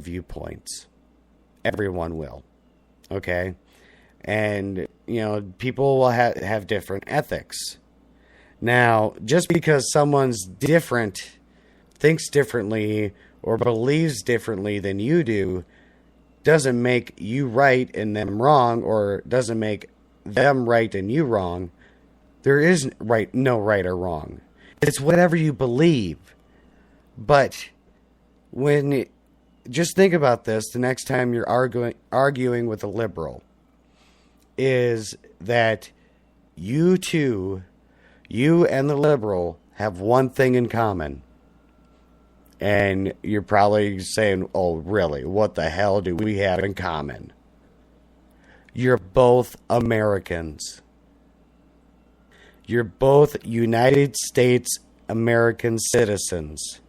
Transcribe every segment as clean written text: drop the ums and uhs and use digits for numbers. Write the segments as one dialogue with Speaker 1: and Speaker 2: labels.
Speaker 1: viewpoints. Everyone will. Okay? And, people will have different ethics. Now, just because someone's different, thinks differently, or believes differently than you do, doesn't make you right and them wrong, or doesn't make them right and you wrong. There is no right or wrong. It's whatever you believe. But just think about this the next time you're arguing with a liberal, is that you and the liberal have one thing in common. And you're probably saying, oh, really? What the hell do we have in common? You're both Americans. You're both United States American citizens.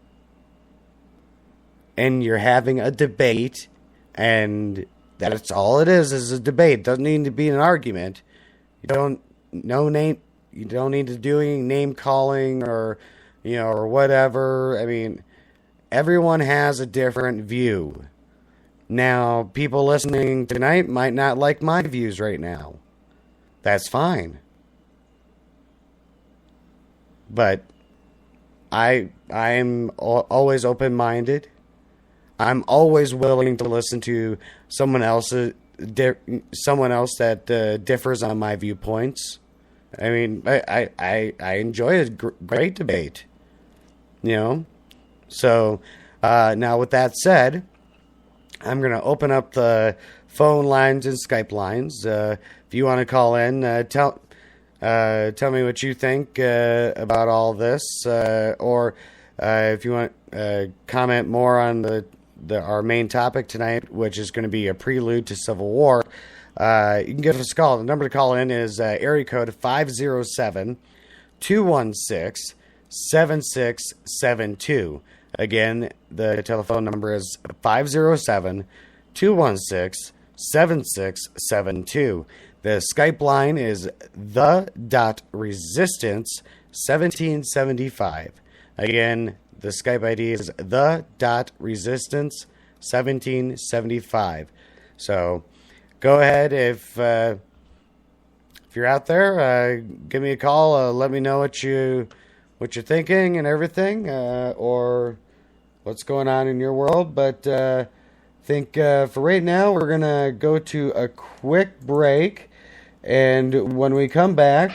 Speaker 1: And you're having a debate, and that's all it is a debate. It doesn't need to be an argument. You don't need to do any name calling or whatever. I mean, everyone has a different view. Now, people listening tonight might not like my views right now. That's fine. But I'm always open-minded. I'm always willing to listen to someone else that differs on my viewpoints. I mean, I enjoy a great debate. So, now with that said, I'm going to open up the phone lines and Skype lines. If you want to call in, tell me what you think about all this, or if you want to comment more on our main topic tonight, which is going to be a prelude to Civil War, you can give us a call. The number to call in is area code 507-216-7672. Again, the telephone number is 507-216-7672. The Skype line is the.resistance1775. Again, the Skype ID is the.resistance1775. So go ahead, if you're out there, give me a call. Let me know what you're thinking and everything, or what's going on in your world. But I think for right now, we're gonna go to a quick break, and when we come back,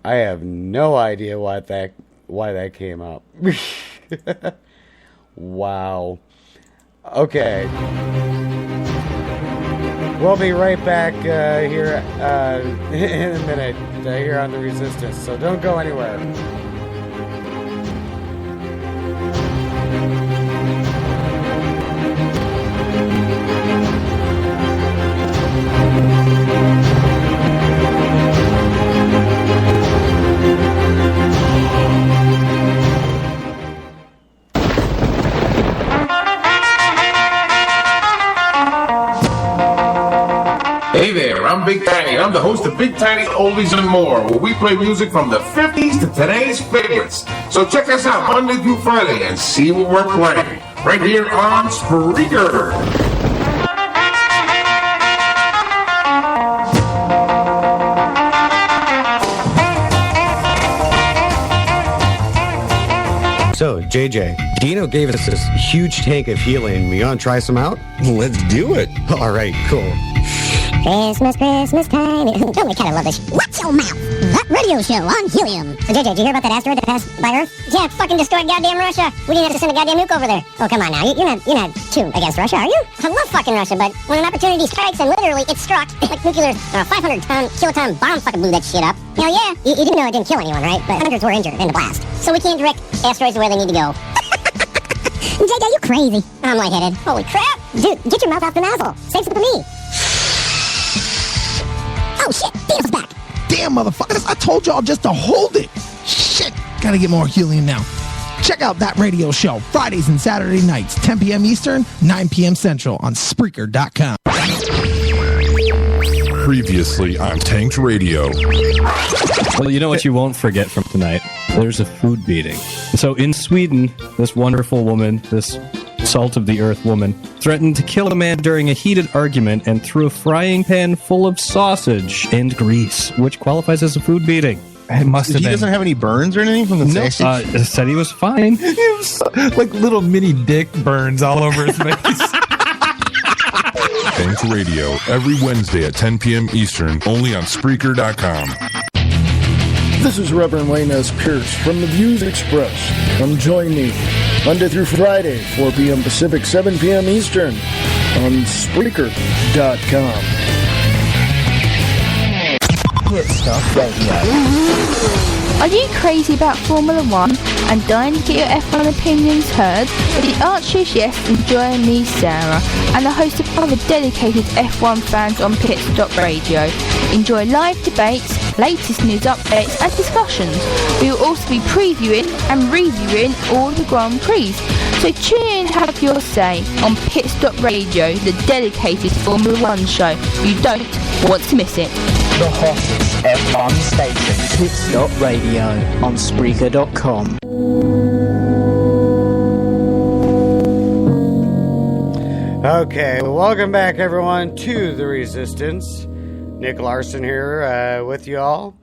Speaker 1: I have no idea why that came up. Wow. Okay. We'll be right back here in a minute here on The Resistance, so don't go anywhere.
Speaker 2: Hey there, I'm Big Tiny. I'm the host of Big Tiny Oldies and More, where we play music from the 50s to today's favorites. So check us out Monday through Friday and see what we're playing right here on Spreaker.
Speaker 1: So, JJ, Dino gave us this huge tank of healing. We gonna try some out?
Speaker 3: Let's do it.
Speaker 1: All right, cool.
Speaker 4: Christmas, Christmas time. Don't we kind of love this? Watch your mouth. That radio show on helium. So, JJ, did you hear about that asteroid that passed by Earth? Yeah, fucking destroyed goddamn Russia. We didn't have to send a goddamn nuke over there. Oh, come on now. You're not too against Russia, are you? I love fucking Russia, but when an opportunity strikes and literally it struck, like nuclear, 500-ton, kiloton bomb fucking blew that shit up. Hell yeah. You didn't know it didn't kill anyone, right? But hundreds were injured in the blast. So we can't direct asteroids to where they need to go. JJ, you crazy. I'm lightheaded. Holy crap. Dude, get your mouth off the nozzle. Save some for me. Oh shit, Dino's back.
Speaker 3: Damn, motherfuckers, I told y'all just to hold it. Shit, gotta get more helium now. Check out That Radio Show, Fridays and Saturday nights, 10 p.m. Eastern, 9 p.m. Central on Spreaker.com.
Speaker 5: Previously on Tanked Radio.
Speaker 6: Well, you know what you won't forget from tonight? There's a food beating. So in Sweden, this wonderful woman, this salt of the earth woman, threatened to kill a man during a heated argument and threw a frying pan full of sausage and grease, which qualifies as a food beating.
Speaker 7: It must have
Speaker 8: He
Speaker 7: been.
Speaker 8: doesn't have any burns or anything from the sausage?
Speaker 6: Said he was fine.
Speaker 7: Like little mini dick burns all over his face.
Speaker 5: Tanked Radio, every Wednesday at 10 p.m. Eastern, only on Spreaker.com.
Speaker 9: This is Reverend Wayne S. Pierce from the Views Express. Come join me Monday through Friday, 4 p.m. Pacific, 7 p.m. Eastern on Spreaker.com.
Speaker 10: Hit Stuff Radio. Are you crazy about Formula One and dying to get your F1 opinions heard? Well, the answer is yes, and join me, Sarah, and the host of other dedicated F1 fans on Pit Stop Radio. Enjoy live debates, latest news updates and discussions. We will also be previewing and reviewing all the Grand Prix. So tune in and have your say on Pit Stop Radio, the dedicated Formula One show. You don't want to miss it.
Speaker 11: The hottest F1 station, Pit Stop Radio on Spreaker.com.
Speaker 1: Okay, well, welcome back, everyone, to The Resistance. Nick Larson here with you all.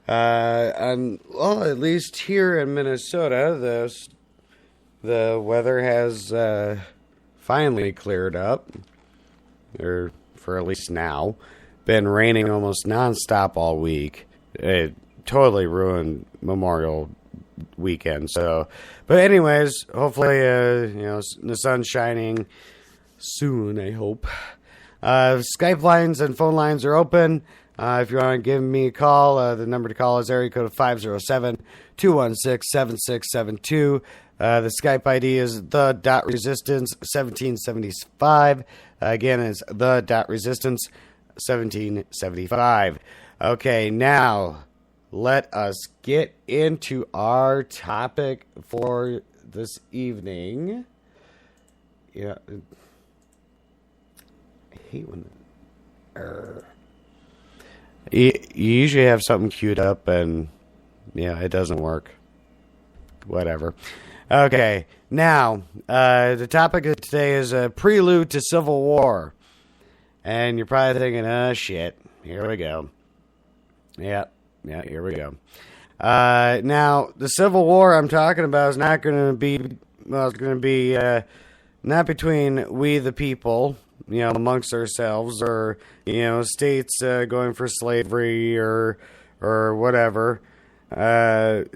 Speaker 1: And, well, at least here in Minnesota, the weather has finally cleared up, or for at least now. Been raining almost nonstop all week. It totally ruined Memorial Weekend. So, but anyways, hopefully, the sun's shining soon, I hope. Skype lines and phone lines are open. If you want to give me a call, the number to call is area code 507-216-7672. The Skype ID is the.resistance1775. Again, it's the.resistance 1775. Okay, now let us get into our topic for this evening. Yeah, I hate when you usually have something queued up and it doesn't work. Whatever. Okay, now the topic of today is a prelude to civil war. And you're probably thinking, oh, shit, here we go. Yeah, here we go. Now, the Civil War I'm talking about is not going to be, well, it's going to be not between we the people, amongst ourselves, or, states going for slavery or whatever. And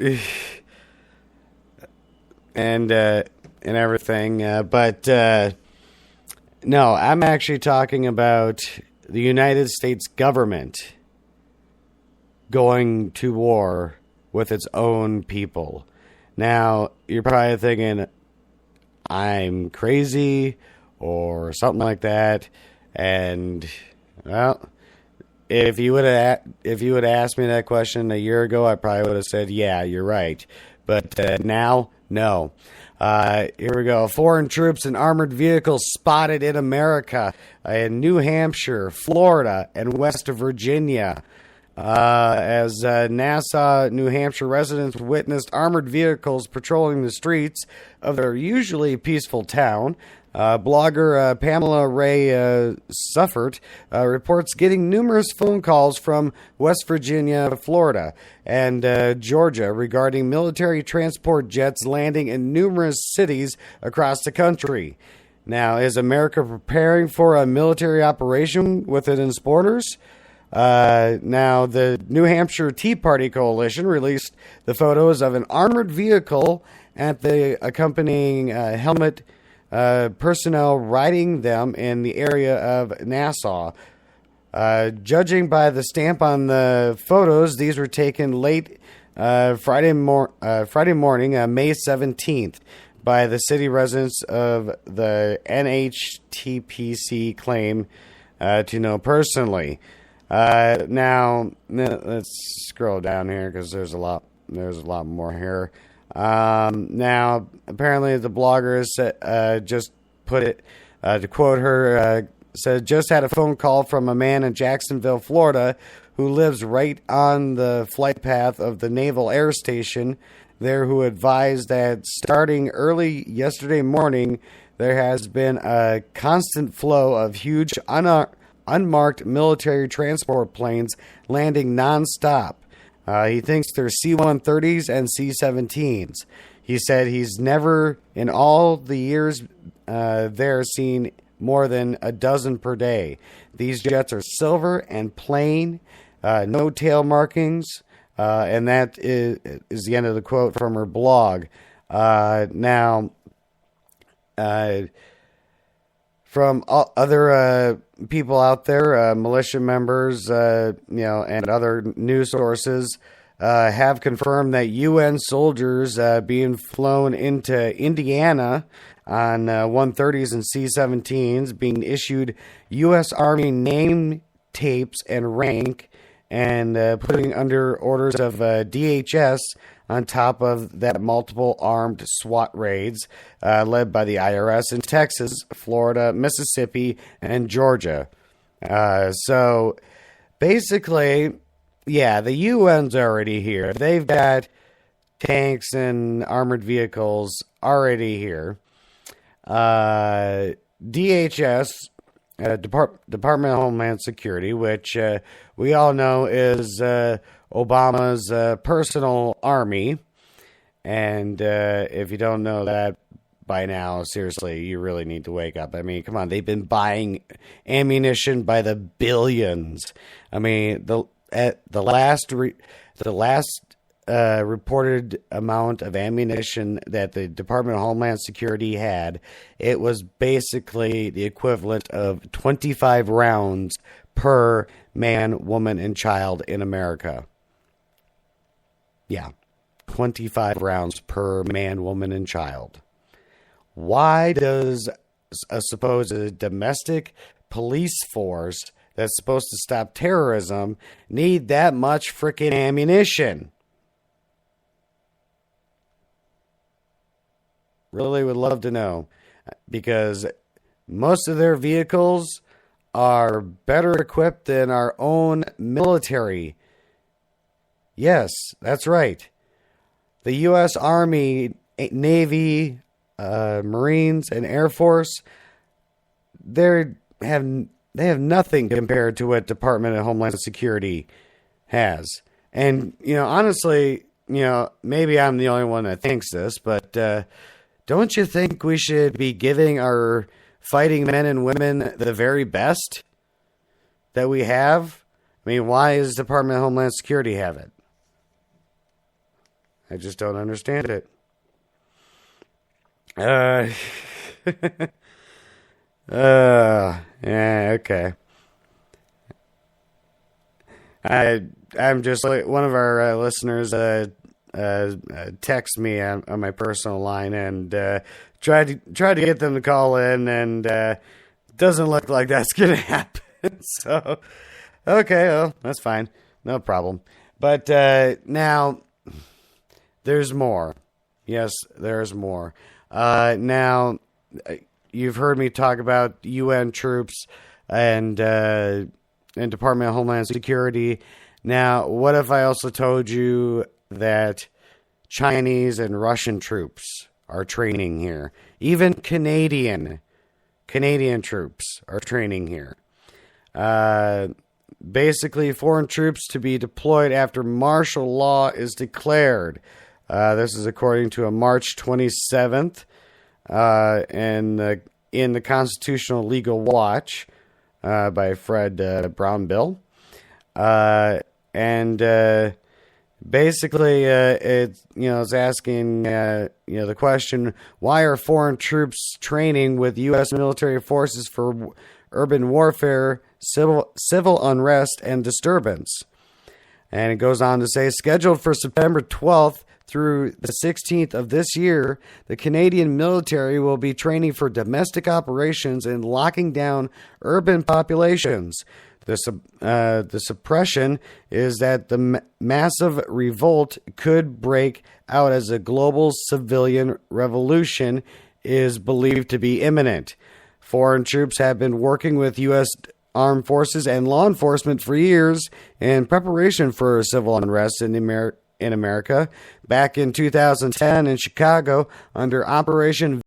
Speaker 1: everything. But no, I'm actually talking about the United States government going to war with its own people. Now, you're probably thinking I'm crazy or something like that. And, well, if you would have asked me that question a year ago, I probably would have said, yeah, you're right. But now, no. Here we go. Foreign troops and armored vehicles spotted in America, in New Hampshire, Florida, and West Virginia. As Nassau, New Hampshire residents witnessed armored vehicles patrolling the streets of their usually peaceful town. Blogger Pamela Ray Suffert reports getting numerous phone calls from West Virginia, Florida, and Georgia regarding military transport jets landing in numerous cities across the country. Now, is America preparing for a military operation within its borders? Now, the New Hampshire Tea Party Coalition released the photos of an armored vehicle at the accompanying helmet personnel riding them in the area of Nassau. Judging by the stamp on the photos, these were taken late Friday morning, May 17th, by the city residents of the NHTPC claim to know personally. Now, let's scroll down here because there's a lot more here. Now, apparently the blogger just put it, to quote her, said just had a phone call from a man in Jacksonville, Florida, who lives right on the flight path of the Naval Air Station there, who advised that starting early yesterday morning, there has been a constant flow of huge unmarked military transport planes landing nonstop. He thinks they're C-130s and C-17s. He said he's never, in all the years there, seen more than a dozen per day. These jets are silver and plain, no tail markings, and that is the end of the quote from her blog. Now, from other people out there, militia members, and other news sources have confirmed that UN soldiers being flown into Indiana on 130s and C-17s, being issued U.S. Army name tapes and rank, and putting under orders of DHS on top of that multiple armed SWAT raids led by the IRS in Texas, Florida, Mississippi, and Georgia. So basically, yeah, the UN's already here. They've got tanks and armored vehicles already here. DHS, Department of Homeland Security, which we all know is Obama's personal army. And if you don't know that by now, seriously, you really need to wake up. I mean, come on, they've been buying ammunition by the billions. I mean, the last reported amount of ammunition that the Department of Homeland Security had, it was basically the equivalent of 25 rounds per man, woman, and child in America. Yeah, 25 rounds per man, woman, and child. Why does a supposed domestic police force that's supposed to stop terrorism need that much freaking ammunition? Really would love to know, because most of their vehicles are better equipped than our own military. Yes, that's right. The U.S. Army, Navy, Marines, and Air Force, they have nothing compared to what Department of Homeland Security has. And, honestly, maybe I'm the only one that thinks this, but don't you think we should be giving our fighting men and women the very best that we have? I mean, why does Department of Homeland Security have it? I just don't understand it. Yeah, okay. I'm just like one of our listeners text me on my personal line and tried to get them to call in, and doesn't look like that's gonna happen. So, okay, well, that's fine, no problem. But now there's more. Yes, there's more. Now, you've heard me talk about UN troops and Department of Homeland Security. Now, what if I also told you that Chinese and Russian troops are training here? Even Canadian troops are training here. Basically, foreign troops to be deployed after martial law is declared. This is according to a March 27th in the Constitutional Legal Watch by Fred Brownbill. And basically, it's asking the question: why are foreign troops training with U.S. military forces for urban warfare, civil unrest, and disturbance? And it goes on to say, scheduled for September 12th through the 16th of this year, the Canadian military will be training for domestic operations and locking down urban populations. The suppression is that the massive revolt could break out as a global civilian revolution is believed to be imminent. Foreign troops have been working with U.S. armed forces and law enforcement for years in preparation for civil unrest in America. Back in 2010 in Chicago, under Operation